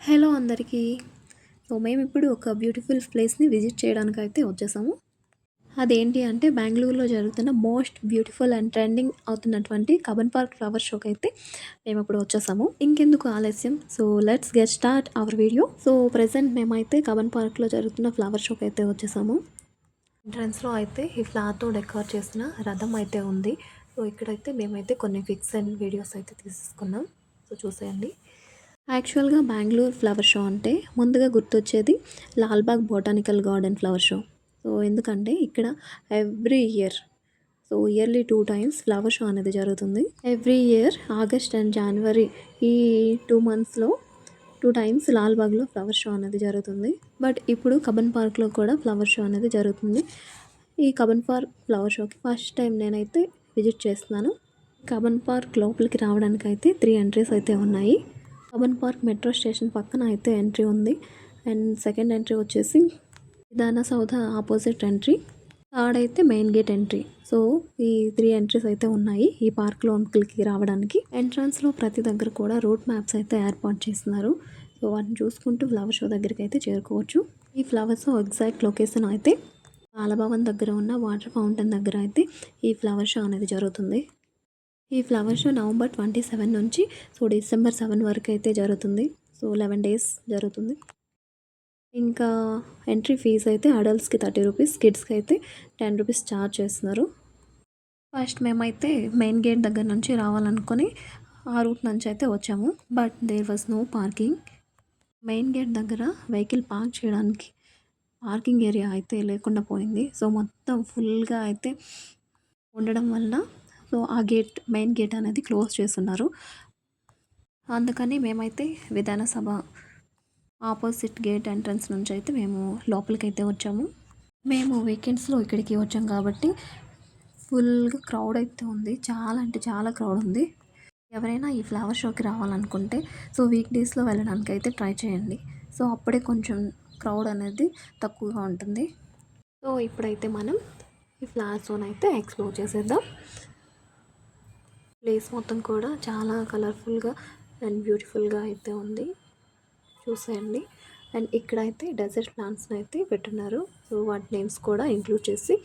Hello అందరికీ. మేమిప్పుడు ఒక beautiful ప్లేస్‌ని విజిట్ చేయడానికైతే వచ్చేసాము. అదేంటి అంటే బెంగుళూరులో జరుగుతున్న మోస్ట్ బ్యూటిఫుల్ అండ్ ట్రెండింగ్ అవుతున్నటువంటి కబ్బన్ పార్క్ ఫ్లవర్ షోకైతే మేమిప్పుడు వచ్చేసాము. ఇంకెందుకు ఆలస్యం, let's get start our video. Present మేమైతే కబ్బన్ పార్క్‌లో జరుగుతున్న ఫ్లవర్ షోకైతే వచ్చేసాము. ఎంట్రన్స్‌లో అయితే ఈ ఫ్లవర్‌తో డెకరేట్ చేసిన రథం అయితే ఉంది. ఇక్కడైతే మేమైతే కొన్ని పిక్స్ అండ్ వీడియోస్ అయితే తీసుకున్నాం. చూసేయండి. యాక్చువల్‌గా బెంగుళూరు ఫ్లవర్ షో అంటే ముందుగా గుర్తొచ్చేది Lalbagh botanical garden flower show. ఎందుకంటే ఇక్కడ every year yearly 2 times flower show అనేది జరుగుతుంది. ఎవ్రీ ఇయర్ ఆగస్ట్ అండ్ జనవరి ఈ 2 మంత్స్‌లో 2 టైమ్స్ లాల్‌బాగ్‌లో ఫ్లవర్ షో అనేది జరుగుతుంది. బట్ ఇప్పుడు కబ్బన్ పార్క్‌లో కూడా ఫ్లవర్ షో అనేది జరుగుతుంది. ఈ కబ్బన్ పార్క్ ఫ్లవర్ షోకి ఫస్ట్ టైం నేనైతే విజిట్ చేస్తున్నాను. కబ్బన్ పార్క్ లోపలికి రావడానికైతే 3 ఎంట్రీస్ అయితే ఉన్నాయి. కబ్బన్ పార్క్ మెట్రో స్టేషన్ పక్కన అయితే ఎంట్రీ ఉంది. అండ్ సెకండ్ ఎంట్రీ వచ్చేసి విధాన సౌధ ఆపోజిట్ ఎంట్రీ. థర్డ్ అయితే మెయిన్ గేట్ ఎంట్రీ. ఈ 3 ఎంట్రీస్ అయితే ఉన్నాయి ఈ పార్క్ లోపలికి రావడానికి. ఎంట్రన్స్లో ప్రతి దగ్గర కూడా రూట్ మ్యాప్స్ అయితే ఏర్పాటు చేస్తున్నారు. వాటిని చూసుకుంటూ ఫ్లవర్ షో దగ్గరికి అయితే చేరుకోవచ్చు. ఈ ఫ్లవర్ షో ఎగ్జాక్ట్ లొకేషన్ అయితే బాలభవన్ దగ్గర ఉన్న వాటర్ ఫౌంటైన్ దగ్గర అయితే ఈ ఫ్లవర్ షో అనేది జరుగుతుంది. ఈ ఫ్లవర్ షో నవంబర్ 27 నుంచి డిసెంబర్ 7 వరకు అయితే జరుగుతుంది. 11 డేస్ జరుగుతుంది. ఇంకా ఎంట్రీ ఫీజు అయితే అడల్ట్స్కి 30 రూపీస్, కిడ్స్కి అయితే 10 రూపీస్ ఛార్జ్ చేస్తున్నారు. ఫస్ట్ మేమైతే మెయిన్ గేట్ దగ్గర నుంచి రావాలనుకొని ఆ రూట్ నుంచి అయితే వచ్చాము. But there was no parking. Main gate దగ్గర వెహికల్ పార్క్ చేయడానికి పార్కింగ్ ఏరియా అయితే లేకుండా పోయింది. మొత్తం ఫుల్గా అయితే ఉండడం వల్ల ఆ మెయిన్ గేట్ అనేది క్లోజ్ చేస్తున్నారు. అందుకని మేమైతే విధాన సభ ఆపోజిట్ గేట్ ఎంట్రన్స్ నుంచి అయితే మేము లోపలికైతే వచ్చాము. మేము వీకెండ్స్లో ఇక్కడికి వచ్చాం కాబట్టి ఫుల్గా క్రౌడ్ అయితే ఉంది. చాలా అంటే చాలా క్రౌడ్ ఉంది. ఎవరైనా ఈ ఫ్లవర్ షోకి రావాలనుకుంటే వీక్ డేస్లో వెళ్ళడానికి అయితే ట్రై చేయండి. అప్పుడే కొంచెం క్రౌడ్ అనేది తక్కువగా ఉంటుంది. ఇప్పుడైతే మనం ఈ ఫ్లవర్ షోని అయితే ఎక్స్ప్లోర్ చేసేద్దాం. ప్లేస్ మొత్తం కూడా చాలా కలర్ఫుల్గా అండ్ బ్యూటిఫుల్గా అయితే ఉంది. చూసేయండి. అండ్ ఇక్కడైతే డెజర్ట్ ప్లాంట్స్ని అయితే పెట్టున్నారు. వాటి నేమ్స్ కూడా ఇంక్లూడ్ చేసి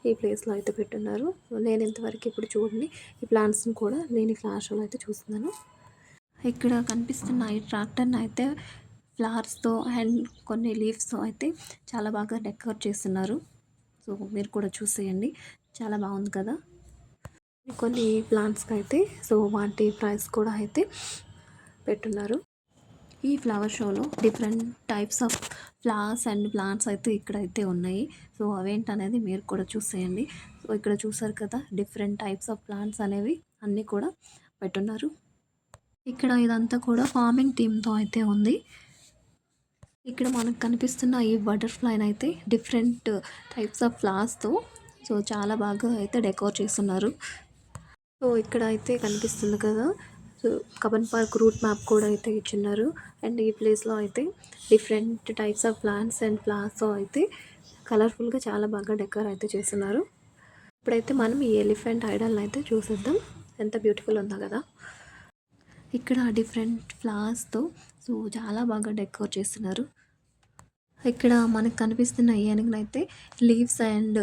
ఈ ప్లేస్లో అయితే పెట్టున్నారు. నేను ఇంతవరకు ఇప్పుడు చూడండి ఈ ప్లాంట్స్ని కూడా నేను ఈ ఫ్లవర్ షోలో అయితే చూస్తున్నాను. ఇక్కడ కనిపిస్తున్న ఈ ట్రాక్టర్ని అయితే ఫ్లవర్స్తో అండ్ కొన్ని లీవ్స్తో అయితే చాలా బాగా డెకరేట్ చేస్తున్నారు. మీరు కూడా చూసేయండి. చాలా బాగుంది కదా. కొన్ని ప్లాంట్స్కి అయితే వాటి ప్రైస్ కూడా అయితే పెట్టున్నారు. ఈ ఫ్లవర్ షోలో different types of flowers and plants అయితే ఇక్కడైతే ఉన్నాయి. అవేంటనేది మీరు కూడా చూసేయండి. ఇక్కడ చూసారు కదా డిఫరెంట్ టైప్స్ ఆఫ్ ప్లాంట్స్ అనేవి అన్నీ కూడా పెట్టున్నారు. ఇక్కడ ఇదంతా కూడా ఫార్మింగ్ థీమ్తో అయితే ఉంది. ఇక్కడ మనకు కనిపిస్తున్న ఈ బటర్ఫ్లైని అయితే డిఫరెంట్ టైప్స్ ఆఫ్ ఫ్లవర్స్తో చాలా బాగా అయితే డెకరేట్ చేస్తున్నారు. ఇక్కడ అయితే కనిపిస్తుంది కదా. కబ్బన్ పార్క్ రూట్ మ్యాప్ కూడా అయితే ఇచ్చిన్నారు. అండ్ ఈ ప్లేస్లో అయితే different types of plants and ఫ్లవర్స్తో అయితే కలర్ఫుల్గా చాలా బాగా డెకర్ అయితే చేస్తున్నారు. ఇప్పుడైతే మనం ఈ ఎలిఫెంట్ ఐడల్ని అయితే చూసేద్దాం. ఎంత బ్యూటిఫుల్ ఉందో కదా. ఇక్కడ డిఫరెంట్ ఫ్లవర్స్తో చాలా బాగా డెకర్ చేస్తున్నారు. ఇక్కడ మనకు కనిపిస్తున్న ఏనుగునైతే leaves and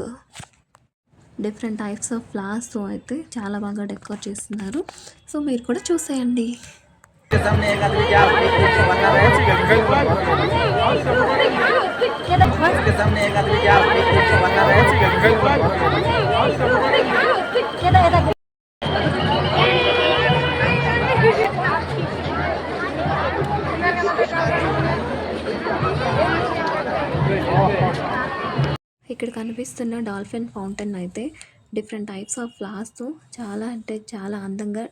different types of ఫ్లవర్స్తో అయితే చాలా బాగా డెకరేట్ చేస్తున్నారు. మీరు కూడా చూసేయండి. ఇక్కడ కనిపిస్తున్న డాల్ఫిన్ ఫౌంటైన్ అయితే డిఫరెంట్ టైప్స్ ఆఫ్ ఫ్లవర్స్తో చాలా అంటే చాలా అందంగా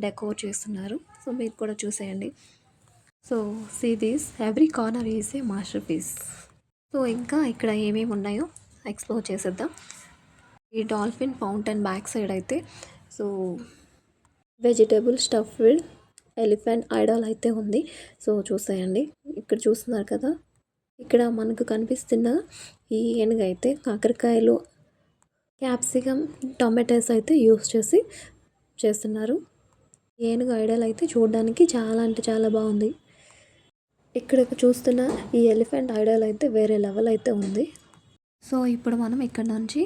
డెకరేట్ చేస్తున్నారు. మీరు కూడా చూసేయండి. See this every corner is a masterpiece. ఇంకా ఇక్కడ ఏమేమి ఉన్నాయో ఎక్స్ప్లోర్ చేసేద్దాం. ఈ డాల్ఫిన్ ఫౌంటైన్ బ్యాక్ సైడ్ అయితే వెజిటేబుల్ స్టఫ్డ్ ఎలిఫెంట్ ఐడల్ అయితే ఉంది. చూసేయండి. ఇక్కడ చూస్తున్నారు కదా. ఇక్కడ మనకు కనిపిస్తున్న ఈ ఏనుగు అయితే కాకరకాయలు, క్యాప్సికమ్, టొమాటోస్ అయితే యూస్ చేసి చేస్తున్నారు. ఏనుగు ఐడల్ అయితే చూడడానికి చాలా అంటే చాలా బాగుంది. ఇక్కడ చూస్తున్న ఈ ఎలిఫెంట్ ఐడల్ అయితే వేరే లెవెల్ అయితే ఉంది. సో ఇప్పుడు మనం ఇక్కడ నుంచి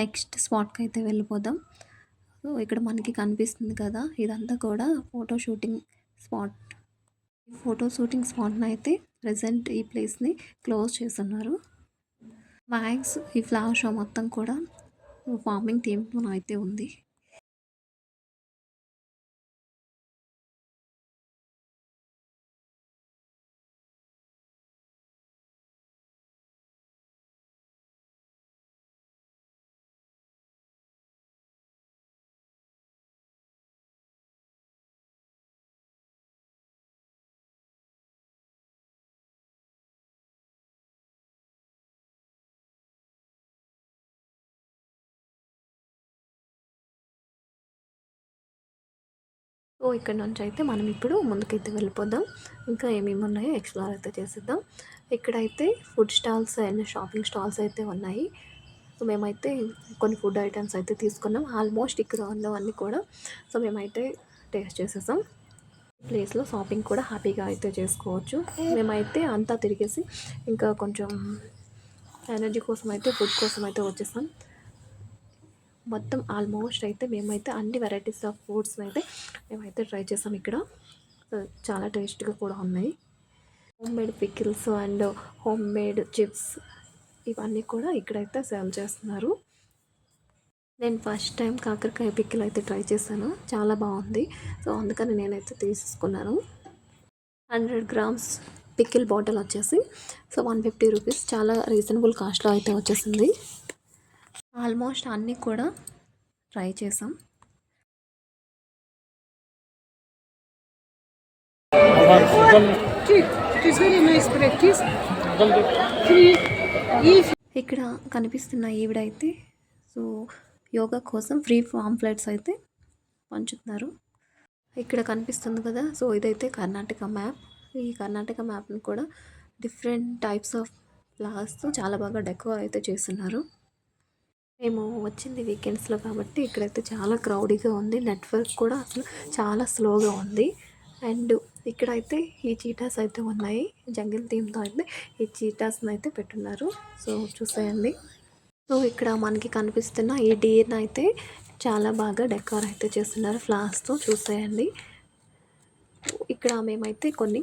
నెక్స్ట్ స్పాట్కి అయితే వెళ్ళిపోదాం. సో ఇక్కడ మనకి కనిపిస్తుంది కదా, ఇదంతా కూడా photo shooting spot. Photo shooting స్పాట్ని అయితే ప్రజెంట్ ఈ ప్లేస్ని క్లోజ్ చేస్తున్నారు. మ్యాక్స్ ఈ ఫ్లవర్ షో మొత్తం కూడా ఫార్మింగ్ టీమ్తో అయితే ఉంది. సో ఇక్కడ నుంచి అయితే మనం ఇప్పుడు ముందుకైతే వెళ్ళిపోదాం. ఇంకా ఏమేమి ఉన్నాయో ఎక్స్ప్లోర్ అయితే చేసేద్దాం. ఇక్కడైతే food stalls and shopping stalls అయితే ఉన్నాయి. సో మేమైతే కొన్ని ఫుడ్ ఐటమ్స్ అయితే తీసుకున్నాం. ఆల్మోస్ట్ ఇక్కడ ఉన్నవన్నీ కూడా సో మేమైతే టేస్ట్ చేసేసాం. ప్లేస్లో షాపింగ్ కూడా హ్యాపీగా అయితే చేసుకోవచ్చు. మేమైతే అంతా తిరిగేసి ఇంకా కొంచెం ఎనర్జీ కోసం అయితే ఫుడ్ కోసం అయితే వచ్చేసాం. మొత్తం ఆల్మోస్ట్ అయితే మేమైతే అన్ని వెరైటీస్ ఆఫ్ ఫుడ్స్ అయితే మేమైతే ట్రై చేసాం. ఇక్కడ చాలా టేస్ట్గా కూడా ఉన్నాయి. Home made pickles and home made chips ఇవన్నీ కూడా ఇక్కడైతే సేల్ చేస్తున్నారు. నేను ఫస్ట్ టైం కాకరకాయ పికిల్ అయితే ట్రై చేశాను, చాలా బాగుంది. సో అందుకని నేనైతే తీసుకున్నాను. 100 grams పికిల్ బాటిల్ వచ్చేసి సో 150 రూపీస్, చాలా రీజనబుల్ కాస్ట్లో అయితే వచ్చేసింది. ఆల్మోస్ట్ అన్నీ కూడా ట్రై చేసాం. ఇక్కడ కనిపిస్తున్న ఈవిడైతే సో యోగా కోసం ఫ్రీ పాంప్లెట్స్ అయితే పంచుతున్నారు. ఇక్కడ కనిపిస్తుంది కదా, సో ఇదైతే కర్ణాటక మ్యాప్. ఈ కర్ణాటక మ్యాప్ని కూడా డిఫరెంట్ టైప్స్ ఆఫ్ ఫ్లవర్స్తో చాలా బాగా డెకోర్ అయితే చేస్తున్నారు. మేము వచ్చింది వీకెండ్స్లో కాబట్టి ఇక్కడైతే చాలా క్రౌడీగా ఉంది. నెట్వర్క్ కూడా అసలు చాలా స్లోగా ఉంది. అండ్ ఇక్కడైతే ఈ చీటాస్ అయితే ఉన్నాయి. జంగిల్ థీమ్తో అయితే ఈ చీటాస్ని అయితే పెట్టున్నారు. సో చూసేయండి. సో ఇక్కడ మనకి కనిపిస్తున్న ఈ డీర్ని అయితే చాలా బాగా డెకోర్ అయితే చేస్తున్నారు ఫ్లవర్స్తో. చూసేయండి. ఇక్కడ మేమైతే కొన్ని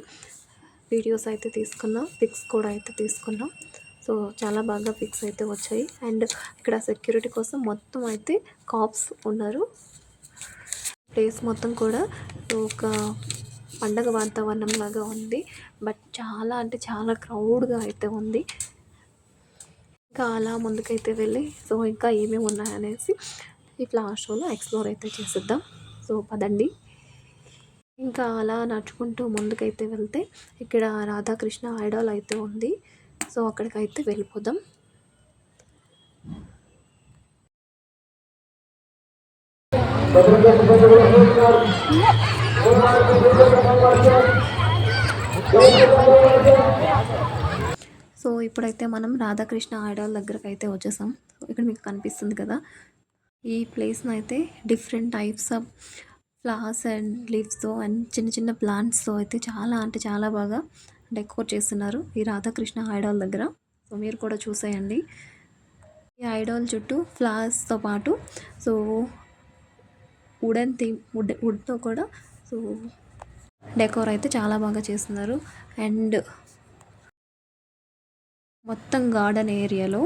వీడియోస్ అయితే తీసుకున్నాం, పిక్స్ కూడా అయితే తీసుకున్నాం. సో చాలా బాగా పిక్స్ అయితే వచ్చాయి. అండ్ ఇక్కడ సెక్యూరిటీ కోసం మొత్తం అయితే కాప్స్ ఉన్నారు. ప్లేస్ మొత్తం కూడా ఒక పండగ వాతావరణం లాగా ఉంది. బట్ చాలా అంటే చాలా క్రౌడ్గా అయితే ఉంది. ఇంకా అలా ముందుకైతే వెళ్ళి సో ఇంకా ఏమేమి ఉన్నాయనేసి ఈ ఫ్లవర్ షోలో ఎక్స్ప్లోర్ అయితే చేసేద్దాం. సో పదండి. ఇంకా అలా నడుచుకుంటూ ముందుకైతే వెళ్తే ఇక్కడ రాధాకృష్ణ ఐడాల్ అయితే ఉంది. సో అక్కడికైతే వెళ్ళిపోదాం. సో ఇప్పుడైతే మనం రాధాకృష్ణ ఐడాల్ దగ్గరకు అయితే వచ్చేసాం. ఇక్కడ మీకు కనిపిస్తుంది కదా, ఈ ప్లేస్ని అయితే different types of flowers and లీవ్స్తో అండ్ చిన్న చిన్న ప్లాంట్స్తో అయితే చాలా అంటే చాలా బాగా డెకోర్ చేస్తున్నారు ఈ రాధాకృష్ణ ఐడాల్ దగ్గర. సో మీరు కూడా చూసేయండి. ఈ ఐడాల్ చుట్టూ ఫ్లవర్స్తో పాటు సో వుడెన్ థీమ్ వుడ్తో కూడా సో డెకోర్ అయితే చాలా బాగా చేస్తున్నారు. అండ్ మొత్తం గార్డెన్ ఏరియాలో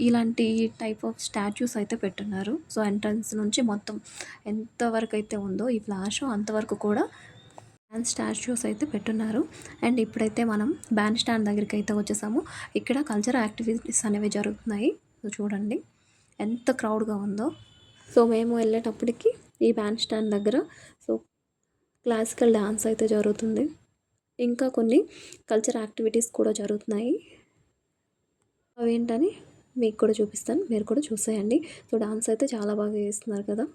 ఇలాంటి టైప్ ఆఫ్ స్టాచ్యూస్ అయితే పెట్టున్నారు. సో ఎంట్రన్స్ నుంచి మొత్తం ఎంతవరకు అయితే ఉందో ఈ ఫ్లవర్ షో అంతవరకు కూడా స్టాచ్యూస్ అయితే పెట్టున్నారు. అండ్ ఇప్పుడైతే మనం బ్యాండ్ స్టాండ్ దగ్గరికి అయితే వచ్చేసాము. ఇక్కడ కల్చరల్ యాక్టివిటీస్ అనేవి జరుగుతున్నాయి. సో చూడండి ఎంత క్రౌడ్గా ఉందో. సో మేము వెళ్ళేటప్పటికి ఈ బ్యాండ్ స్టాండ్ దగ్గర సో క్లాసికల్ డ్యాన్స్ అయితే జరుగుతుంది. ఇంకా కొన్ని కల్చరల్ యాక్టివిటీస్ కూడా జరుగుతున్నాయి. అవేంటని మీకు కూడా చూపిస్తాను, మీరు కూడా చూసేయండి. సో డాన్స్ అయితే చాలా బాగా చేస్తున్నారు కదా.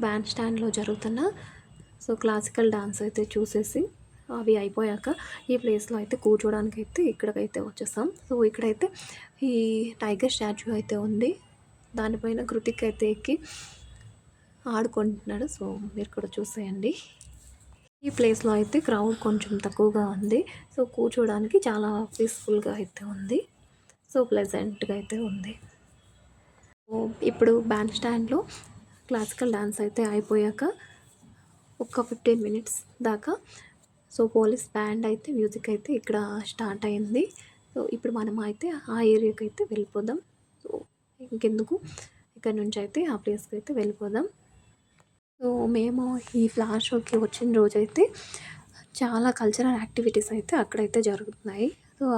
బ్యాండ్ స్టాండ్లో జరుగుతున్న క్లాసికల్ డాన్స్ అయితే చూసేసి అవి అయిపోయాక ఈ ప్లేస్లో అయితే కూర్చోడానికి అయితే ఇక్కడికైతే వచ్చేసాం. ఇక్కడైతే ఈ టైగర్ స్టాచ్యూ అయితే ఉంది. దానిపైన కృతిక్ అయితే ఎక్కి ఆడుకుంటున్నాడు. మీరు కూడా చూసేయండి. ఈ ప్లేస్లో అయితే క్రౌడ్ కొంచెం తక్కువగా ఉంది. కూర్చోడానికి చాలా పీస్ఫుల్గా అయితే ఉంది. ప్లెజెంట్గా అయితే ఉంది. ఇప్పుడు బ్యాండ్ స్టాండ్లో క్లాసికల్ డాన్స్ అయితే అయిపోయాక ఒక 15 మినిట్స్ దాకా పోలీస్ బ్యాండ్ అయితే మ్యూజిక్ అయితే ఇక్కడ స్టార్ట్ అయింది. ఇప్పుడు మనం అయితే ఆ ఏరియాకి అయితే వెళ్ళిపోదాం. ఇంకెందుకు ఇక్కడ నుంచి అయితే ఆ ప్లేస్కి అయితే వెళ్ళిపోదాం. మేము ఈ ఫ్లవర్ షోకి వచ్చిన రోజైతే చాలా కల్చరల్ యాక్టివిటీస్ అయితే అక్కడైతే జరుగుతున్నాయి.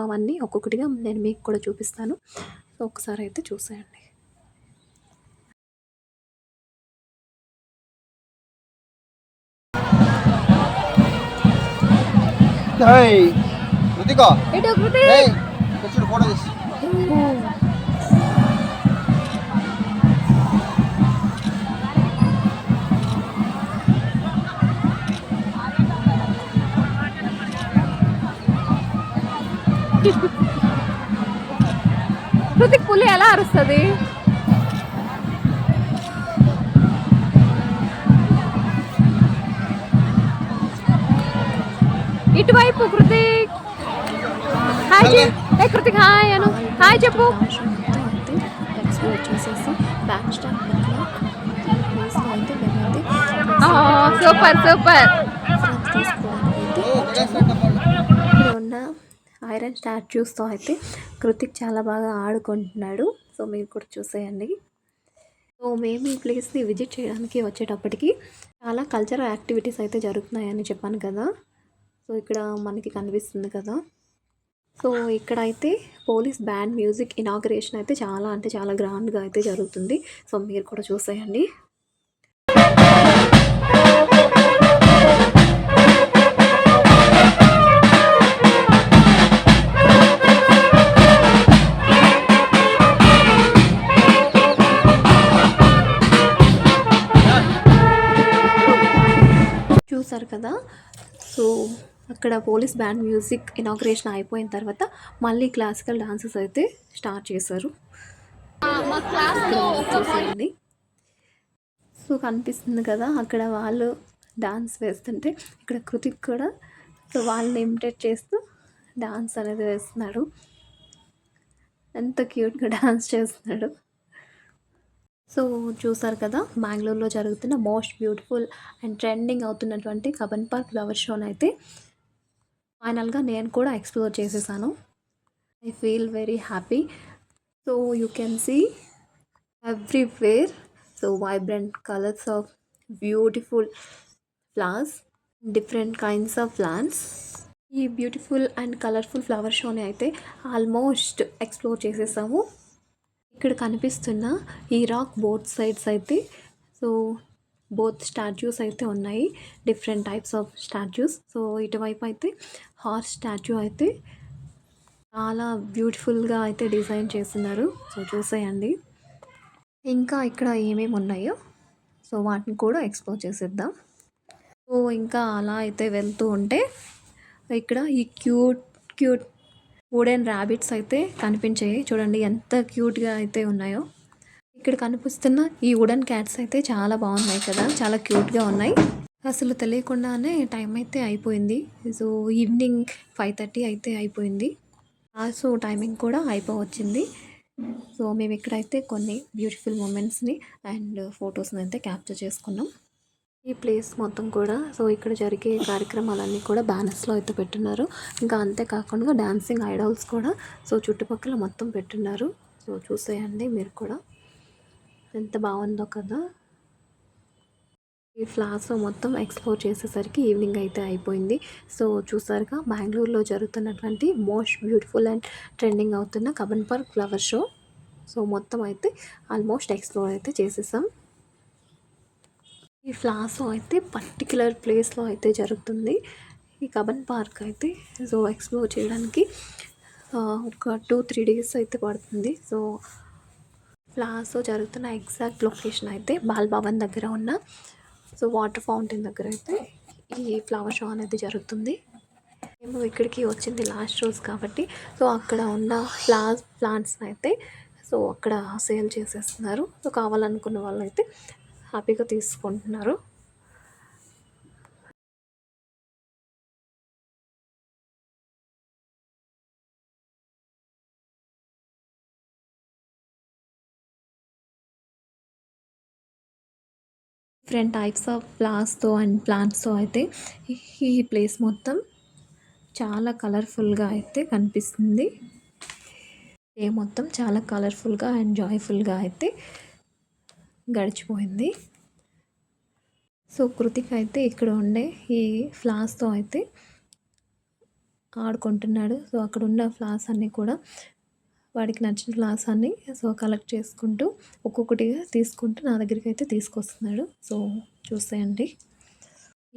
అవన్నీ ఒక్కొక్కటిగా నేను మీకు కూడా చూపిస్తాను. ఒకసారి అయితే చూసేయండి. కృతిక్ పులి ఎలా అరుస్తుంది? ఇటువైపు కృతిక్ హాయ్. కృతిక్ హాయ్ అను. హాయ్ చెప్పు. Super super. ఇక్కడ ఉన్న ఐరన్ స్టాచ్యూస్తో అయితే కృతిక్ చాలా బాగా ఆడుకుంటున్నాడు. మీరు కూడా చూసేయండి. మేము ఈ ప్లేస్ని విజిట్ చేయడానికి వచ్చేటప్పటికి చాలా కల్చరల్ యాక్టివిటీస్ అయితే జరుగుతున్నాయని చెప్పాను కదా. ఇక్కడ మనకి కనిపిస్తుంది కదా. ఇక్కడైతే పోలీస్ బ్యాండ్ మ్యూజిక్ ఇనాగరేషన్ అయితే చాలా గ్రాండ్గా అయితే జరుగుతుంది. మీరు కూడా చూసేయండి. చూసారు కదా. అక్కడ పోలీస్ బ్యాండ్ మ్యూజిక్ ఇనాగ్రేషన్ అయిపోయిన తర్వాత మళ్ళీ క్లాసికల్ డాన్సెస్ అయితే స్టార్ట్ చేశారు. చూసేయండి. కనిపిస్తుంది కదా అక్కడ వాళ్ళు డాన్స్ వేస్తుంటే ఇక్కడ కృతిక్ కూడా వాళ్ళని ఇమిటేట్ చేస్తూ డాన్స్ అనేది వేస్తున్నాడు. ఎంత క్యూట్గా డాన్స్ చేస్తున్నాడు. చూసారు కదా, బెంగళూరులో జరుగుతున్న మోస్ట్ బ్యూటిఫుల్ అండ్ ట్రెండింగ్ అవుతున్నటువంటి కబన్ పార్క్ ఫ్లవర్ షోని అయితే ఫైనల్గా నేను కూడా ఎక్స్ప్లోర్ చేసేసాను. I feel very happy. You can see everywhere vibrant colours of beautiful flowers, different kinds of plants. ఈ బ్యూటిఫుల్ అండ్ కలర్ఫుల్ ఫ్లవర్ షోని అయితే ఆల్మోస్ట్ ఎక్స్ప్లోర్ చేసేసాము. ఇక్కడ కనిపిస్తున్న ఈ రాక్ బోత్ సైడ్స్ అయితే బోత్ స్టాచ్యూస్ అయితే ఉన్నాయి, డిఫరెంట్ టైప్స్ ఆఫ్ స్టాచ్యూస్. ఇటువైపు అయితే హార్స్ స్టాచ్యూ అయితే చాలా బ్యూటిఫుల్గా అయితే డిజైన్ చేస్తున్నారు. చూసేయండి. ఇంకా ఇక్కడ ఏమేమి ఉన్నాయో వాటిని కూడా ఎక్స్ప్లోర్ చేసేద్దాం. ఇంకా అలా అయితే వెళ్తూ ఉంటే ఇక్కడ ఈ క్యూట్ వుడెన్ ర్యాబిట్స్ అయితే కనిపించాయి. చూడండి ఎంత క్యూట్గా అయితే ఉన్నాయో. ఇక్కడ కనిపిస్తున్న ఈ వుడెన్ క్యాట్స్ అయితే చాలా బాగున్నాయి కదా, చాలా క్యూట్గా ఉన్నాయి. అసలు తెలియకుండానే టైం అయితే అయిపోయింది. ఈవినింగ్ 5:30 అయితే అయిపోయింది. టైమింగ్ కూడా అయిపోవచ్చింది. మేము ఇక్కడైతే కొన్ని బ్యూటిఫుల్ మూమెంట్స్ని అండ్ ఫొటోస్ని అయితే క్యాప్చర్ చేసుకున్నాం. ఈ ప్లేస్ మొత్తం కూడా ఇక్కడ జరిగే కార్యక్రమాలన్నీ కూడా బ్యానర్స్లో అయితే పెట్టున్నారు. ఇంకా అంతేకాకుండా డాన్సింగ్ ఐడల్స్ కూడా చుట్టుపక్కల మొత్తం పెట్టున్నారు. చూసేయండి మీరు కూడా, ఎంత బాగుందో కదా. ఈ ఫ్లవర్స్ మొత్తం ఎక్స్ప్లోర్ చేసేసరికి ఈవినింగ్ అయితే అయిపోయింది. చూసారుగా, బెంగళూరులో జరుగుతున్నటువంటి మోస్ట్ బ్యూటిఫుల్ అండ్ ట్రెండింగ్ అవుతున్న కబన్ పార్క్ ఫ్లవర్ షో. మొత్తం అయితే ఆల్మోస్ట్ ఎక్స్ప్లోర్ అయితే చేసేసాం. ఈ ఫ్లవర్స్ అయితే పర్టిక్యులర్ ప్లేస్లో అయితే జరుగుతుంది. ఈ కబన్ పార్క్ అయితే ఎక్స్ప్లోర్ చేయడానికి ఒక 2-3 డేస్ అయితే పడుతుంది. ప్లాజో జరుగుతున్న ఎగ్జాక్ట్ లొకేషన్ అయితే బాల్ భవన్ దగ్గర ఉన్న వాటర్ ఫౌంటైన్ దగ్గర అయితే ఈ ఫ్లవర్ షో అనేది జరుగుతుంది. మేము ఇక్కడికి వచ్చింది లాస్ట్ రోజు కాబట్టి అక్కడ ఉన్న ప్లాంట్స్ అయితే అక్కడ సేల్ చేసేస్తున్నారు. కావాలనుకున్న వాళ్ళు అయితే హ్యాపీగా తీసుకుంటున్నారు. డిఫరెంట్ టైప్స్ ఆఫ్ ఫ్లవర్స్తో అండ్ ప్లాంట్స్తో అయితే ఈ ప్లేస్ మొత్తం చాలా కలర్ఫుల్గా అయితే కనిపిస్తుంది. డే మొత్తం చాలా కలర్ఫుల్గా అండ్ జాయ్ఫుల్గా అయితే గడిచిపోయింది. కృతిక్ అయితే ఇక్కడ ఉండే ఈ ఫ్లవర్స్తో అయితే ఆడుకుంటున్నాడు. అక్కడ ఉన్న ఫ్లవర్స్ అన్నీ కూడా వాడికి నచ్చిన ఫ్లవర్స్ అన్నీ కలెక్ట్ చేసుకుంటూ ఒక్కొక్కటిగా తీసుకుంటూ నా దగ్గరికి అయితే తీసుకొస్తున్నాడు. చూసేయండి,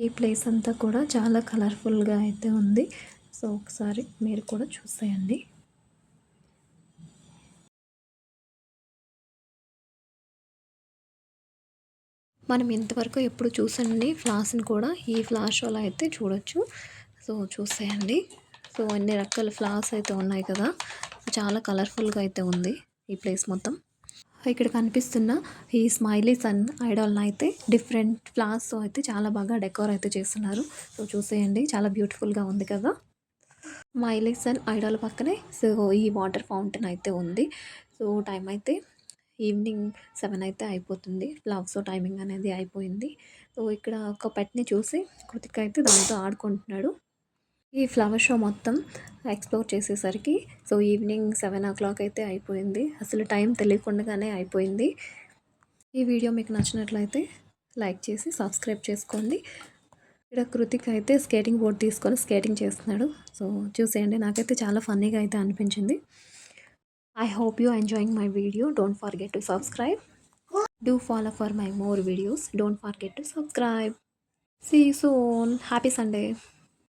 ఈ ప్లేస్ అంతా కూడా చాలా కలర్ఫుల్గా అయితే ఉంది. ఒకసారి మీరు కూడా చూసేయండి. మనం ఇంతవరకు ఎప్పుడు చూసండి ఫ్లవర్స్ని కూడా ఈ ఫ్లవర్ షోలో అయితే చూడొచ్చు. చూసేయండి. అన్ని రకాల ఫ్లవర్స్ అయితే ఉన్నాయి కదా, చాలా కలర్ఫుల్గా అయితే ఉంది ఈ ప్లేస్ మొత్తం. ఇక్కడ కనిపిస్తున్న ఈ స్మైలీ సన్ ఐడాల్ని అయితే డిఫరెంట్ ఫ్లవర్స్తో అయితే చాలా బాగా డెకోర్ అయితే చేస్తున్నారు. చూసేయండి, చాలా బ్యూటిఫుల్గా ఉంది కదా. స్మైలీ సన్ ఐడాల్ పక్కనే ఈ వాటర్ ఫౌంటైన్ అయితే ఉంది. టైం అయితే ఈవినింగ్ 7 అయితే అయిపోతుంది. ఫ్లవర్స్ టైమింగ్ అనేది అయిపోయింది. ఇక్కడ ఒక పెట్ని చూసి కృతిక్ అయితే దాంతో ఆడుకుంటున్నాడు. ఈ ఫ్లవర్ షో మొత్తం ఎక్స్ప్లోర్ చేసేసరికి ఈవినింగ్ 7 అయితే అయిపోయింది. అసలు టైం తెలియకుండానే అయిపోయింది. ఈ వీడియో మీకు నచ్చినట్లయితే లైక్ చేసి సబ్స్క్రైబ్ చేసుకోండి. ఇక్కడ కృతిక్ అయితే స్కేటింగ్ బోర్డ్ తీసుకొని స్కేటింగ్ చేస్తున్నాడు. చూసేయండి, నాకైతే చాలా ఫన్నీగా అయితే అనిపించింది. I hope you are enjoying my video. Don't forget to subscribe. Do follow for my more videos. Don't forget to subscribe. See you soon. Happy Sunday.